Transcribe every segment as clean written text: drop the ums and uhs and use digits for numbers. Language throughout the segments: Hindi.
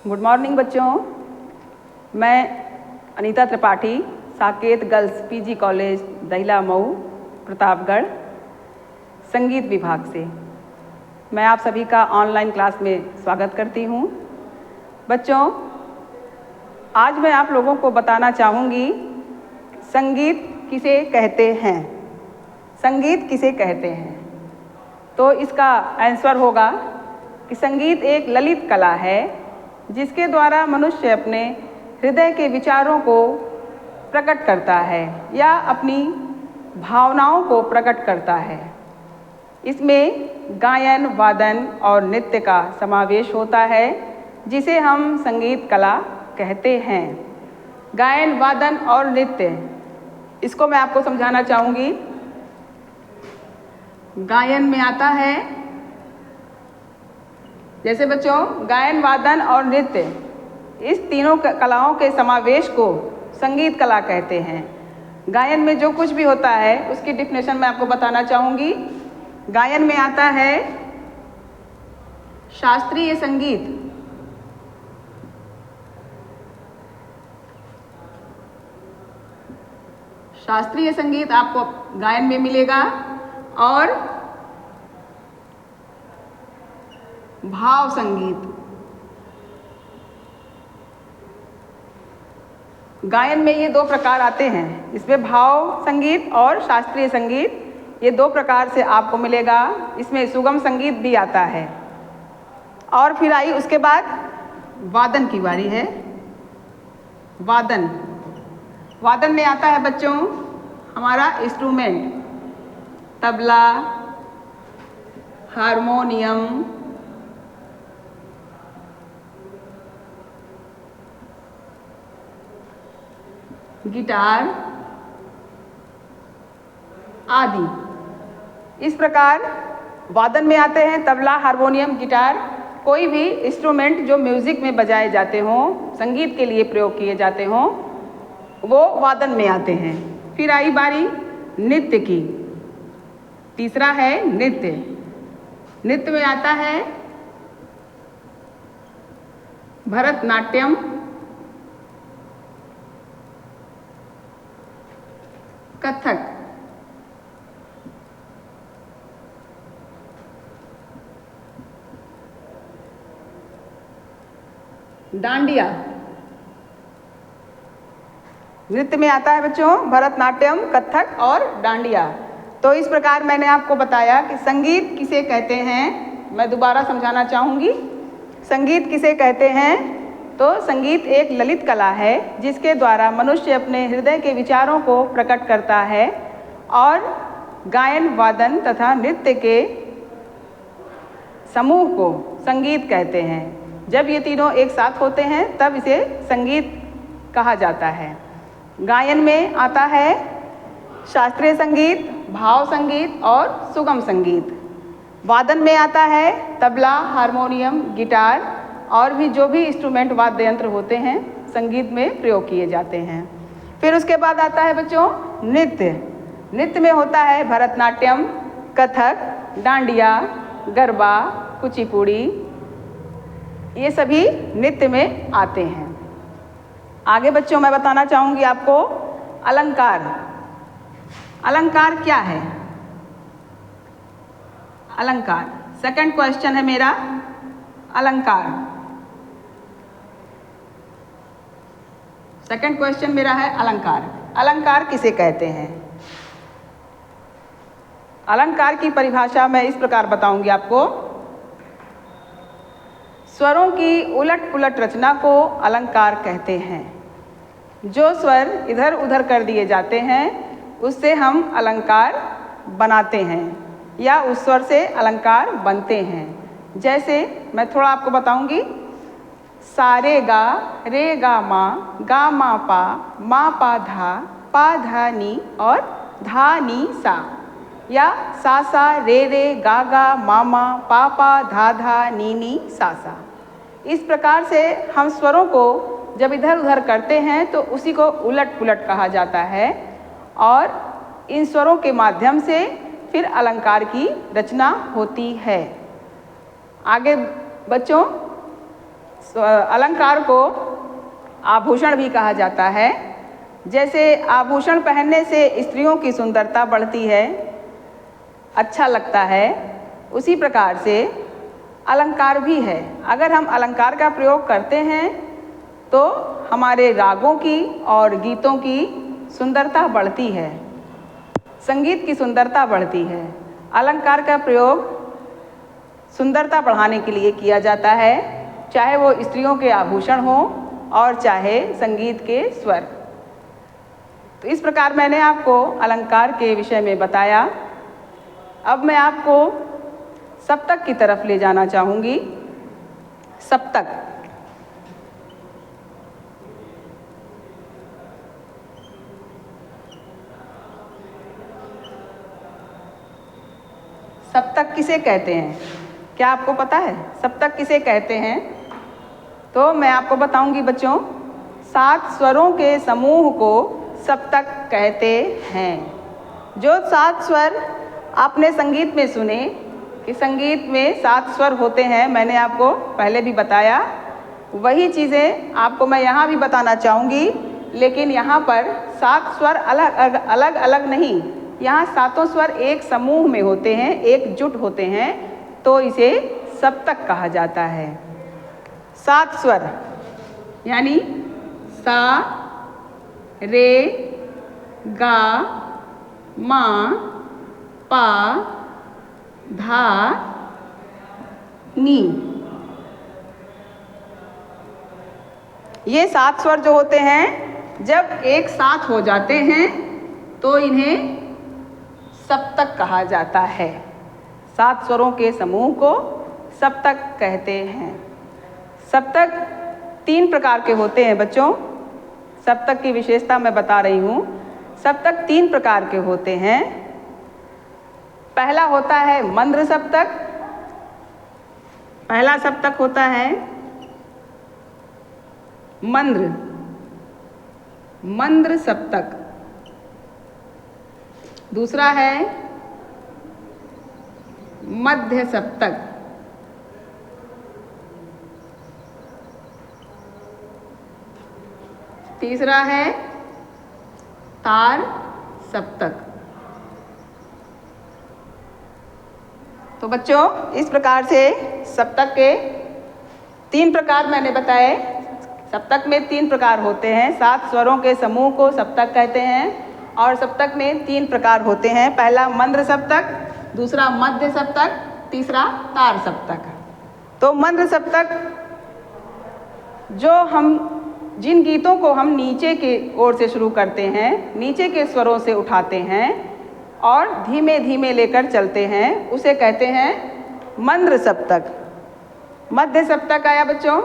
गुड मॉर्निंग बच्चों। मैं Anita Tripathi, Saket girls PG college Dahila Mau Pratapgarh, संगीत विभाग से मैं आप सभी का ऑनलाइन क्लास में स्वागत करती हूँ। बच्चों, आज मैं आप लोगों को बताना चाहूँगी संगीत किसे कहते हैं। संगीत किसे कहते हैं? तो इसका आंसर होगा कि संगीत एक ललित कला है जिसके द्वारा मनुष्य अपने हृदय के विचारों को प्रकट करता है या अपनी भावनाओं को प्रकट करता है। इसमें गायन, वादन और नृत्य का समावेश होता है जिसे हम संगीत कला कहते हैं। गायन, वादन और नृत्य, इसको मैं आपको समझाना चाहूँगी। गायन में आता है, जैसे बच्चों गायन, वादन और नृत्य, इस तीनों कलाओं के समावेश को संगीत कला कहते हैं। गायन में जो कुछ भी होता है उसकी डिफिनेशन मैं आपको बताना चाहूँगी। गायन में आता है शास्त्रीय संगीत, शास्त्रीय संगीत आपको गायन में मिलेगा और भाव संगीत। गायन में ये दो प्रकार आते हैं, इसमें भाव संगीत और शास्त्रीय संगीत, ये दो प्रकार से आपको मिलेगा। इसमें सुगम संगीत भी आता है। और फिर आई उसके बाद वादन की बारी है। वादन, वादन में आता है बच्चों हमारा इंस्ट्रूमेंट, तबला, हारमोनियम, गिटार आदि। इस प्रकार वादन में आते हैं तबला, हारमोनियम, गिटार, कोई भी इंस्ट्रूमेंट जो म्यूजिक में बजाए जाते हों, संगीत के लिए प्रयोग किए जाते हों, वो वादन में आते हैं। फिर आई बारी नृत्य की। तीसरा है नृत्य। नृत्य में आता है भरतनाट्यम, कथक, डांडिया। नृत्य में आता है बच्चों भरतनाट्यम, कथक और डांडिया। तो इस प्रकार मैंने आपको बताया कि संगीत किसे कहते हैं। मैं दोबारा समझाना चाहूँगी, संगीत किसे कहते हैं। तो संगीत एक ललित कला है जिसके द्वारा मनुष्य अपने हृदय के विचारों को प्रकट करता है और गायन, वादन तथा नृत्य के समूह को संगीत कहते हैं। जब ये तीनों एक साथ होते हैं तब इसे संगीत कहा जाता है। गायन में आता है शास्त्रीय संगीत, भाव संगीत और सुगम संगीत। वादन में आता है तबला, हारमोनियम, गिटार और भी जो भी इंस्ट्रूमेंट वाद्य यंत्र होते हैं संगीत में प्रयोग किए जाते हैं। फिर उसके बाद आता है बच्चों नृत्य। नृत्य में होता है भरतनाट्यम, कथक, डांडिया, गरबा, कुचिपुड़ी, ये सभी नृत्य में आते हैं। आगे बच्चों मैं बताना चाहूँगी आपको अलंकार। अलंकार क्या है? अलंकार, सेकंड क्वेश्चन है मेरा, अलंकार। सेकंड क्वेश्चन मेरा है अलंकार। अलंकार किसे कहते हैं? अलंकार की परिभाषा मैं इस प्रकार बताऊंगी आपको। स्वरों की उलट पुलट रचना को अलंकार कहते हैं। जो स्वर इधर उधर कर दिए जाते हैं उससे हम अलंकार बनाते हैं या उस स्वर से अलंकार बनते हैं। जैसे मैं थोड़ा आपको बताऊंगी, सा रे गा मा पा धा नी और धा नी सा, या सा रे गा मा पा धा नी सा। इस प्रकार से हम स्वरों को जब इधर उधर करते हैं तो उसी को उलट पुलट कहा जाता है और इन स्वरों के माध्यम से फिर अलंकार की रचना होती है। आगे बच्चों अलंकार को आभूषण भी कहा जाता है। जैसे आभूषण पहनने से स्त्रियों की सुंदरता बढ़ती है, अच्छा लगता है, उसी प्रकार से अलंकार भी है। अगर हम अलंकार का प्रयोग करते हैं तो हमारे रागों की और गीतों की सुंदरता बढ़ती है, संगीत की सुंदरता बढ़ती है। अलंकार का प्रयोग सुंदरता बढ़ाने के लिए किया जाता है, चाहे वो स्त्रियों के आभूषण हों और चाहे संगीत के स्वर। तो इस प्रकार मैंने आपको अलंकार के विषय में बताया। अब मैं आपको सप्तक की तरफ ले जाना चाहूँगी। सप्तक सप्तक किसे कहते हैं? क्या आपको पता है सप्तक किसे कहते हैं? तो मैं आपको बताऊंगी बच्चों। 7 स्वरों के समूह को सप्तक कहते हैं। जो 7 स्वर आपने संगीत में सुने कि संगीत में 7 स्वर होते हैं, मैंने आपको पहले भी बताया, वही चीज़ें आपको मैं यहाँ भी बताना चाहूँगी। लेकिन यहाँ पर 7 स्वर अलग अलग नहीं, यहाँ 7 स्वर एक समूह में होते हैं, एकजुट होते हैं, तो इसे सप्तक कहा जाता है। 7 स्वर यानी सा, रे, गा, मा, पा, धा, नी। ये 7 स्वर जो होते हैं जब एक साथ हो जाते हैं तो इन्हें सप्तक कहा जाता है। 7 स्वरों के समूह को सप्तक कहते हैं। सप्तक 3 प्रकार के होते हैं बच्चों। सप्तक की विशेषता मैं बता रही हूँ। सप्तक 3 प्रकार के होते हैं। पहला होता है मंद्र सप्तक। पहला सप्तक होता है मंद्र सप्तक। दूसरा है मध्य सप्तक। तीसरा है तार सप्तक। तो बच्चों इस प्रकार से सप्तक के 3 प्रकार मैंने बताए। सप्तक में 3 प्रकार होते हैं। 7 स्वरों के समूह को सप्तक कहते हैं और सप्तक में 3 प्रकार होते हैं। पहला मंद्र सप्तक, दूसरा मध्य सप्तक, तीसरा तार सप्तक। तो मंद्र सप्तक जिन गीतों को हम नीचे की ओर से शुरू करते हैं, नीचे के स्वरों से उठाते हैं और धीमे धीमे लेकर चलते हैं, उसे कहते हैं मंद्र सप्तक। मध्य सप्तक आया बच्चों।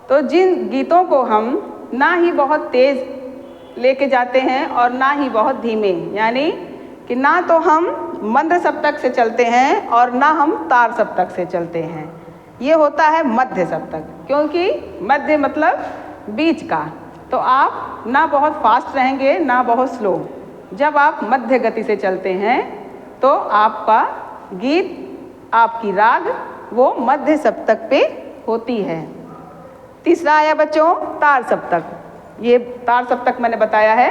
तो जिन गीतों को हम ना ही बहुत तेज लेके जाते हैं और ना ही बहुत धीमे, यानी कि ना तो हम मंद्र सप्तक से चलते हैं और ना हम तार सप्तक से चलते हैं, ये होता है मध्य सप्तक। क्योंकि मध्य मतलब बीच का। तो आप ना बहुत फास्ट रहेंगे ना बहुत स्लो। जब आप मध्य गति से चलते हैं तो आपका गीत, आपकी राग वो मध्य सप्तक पे होती है। तीसरा आया बच्चों तार सप्तक। ये तार सप्तक मैंने बताया है।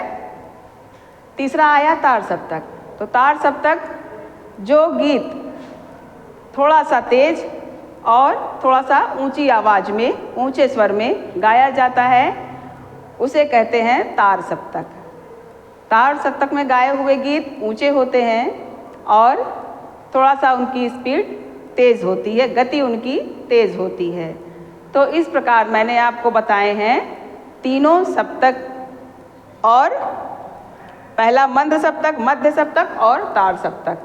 तीसरा आया तार सप्तक। तो तार सप्तक जो गीत थोड़ा सा तेज और थोड़ा सा ऊंची आवाज़ में, ऊंचे स्वर में गाया जाता है, उसे कहते हैं तार सप्तक। तार सप्तक में गाए हुए गीत ऊंचे होते हैं और थोड़ा सा उनकी स्पीड तेज़ होती है, गति उनकी तेज़ होती है। तो इस प्रकार मैंने आपको बताए हैं तीनों सप्तक, और पहला मंद्र सप्तक, मध्य सप्तक और तार सप्तक।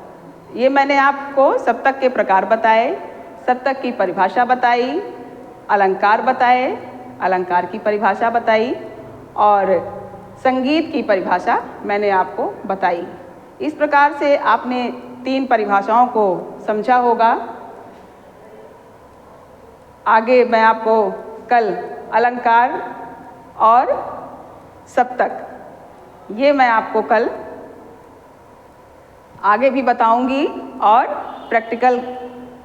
ये मैंने आपको सप्तक के प्रकार बताए, सप्तक की परिभाषा बताई, अलंकार बताए, अलंकार की परिभाषा बताई और संगीत की परिभाषा मैंने आपको बताई। इस प्रकार से आपने 3 परिभाषाओं को समझा होगा। आगे मैं आपको कल अलंकार और सप्तक, ये मैं आपको कल आगे भी बताऊंगी और प्रैक्टिकल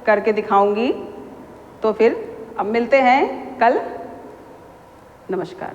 करके दिखाऊंगी। तो फिर अब मिलते हैं कल। नमस्कार।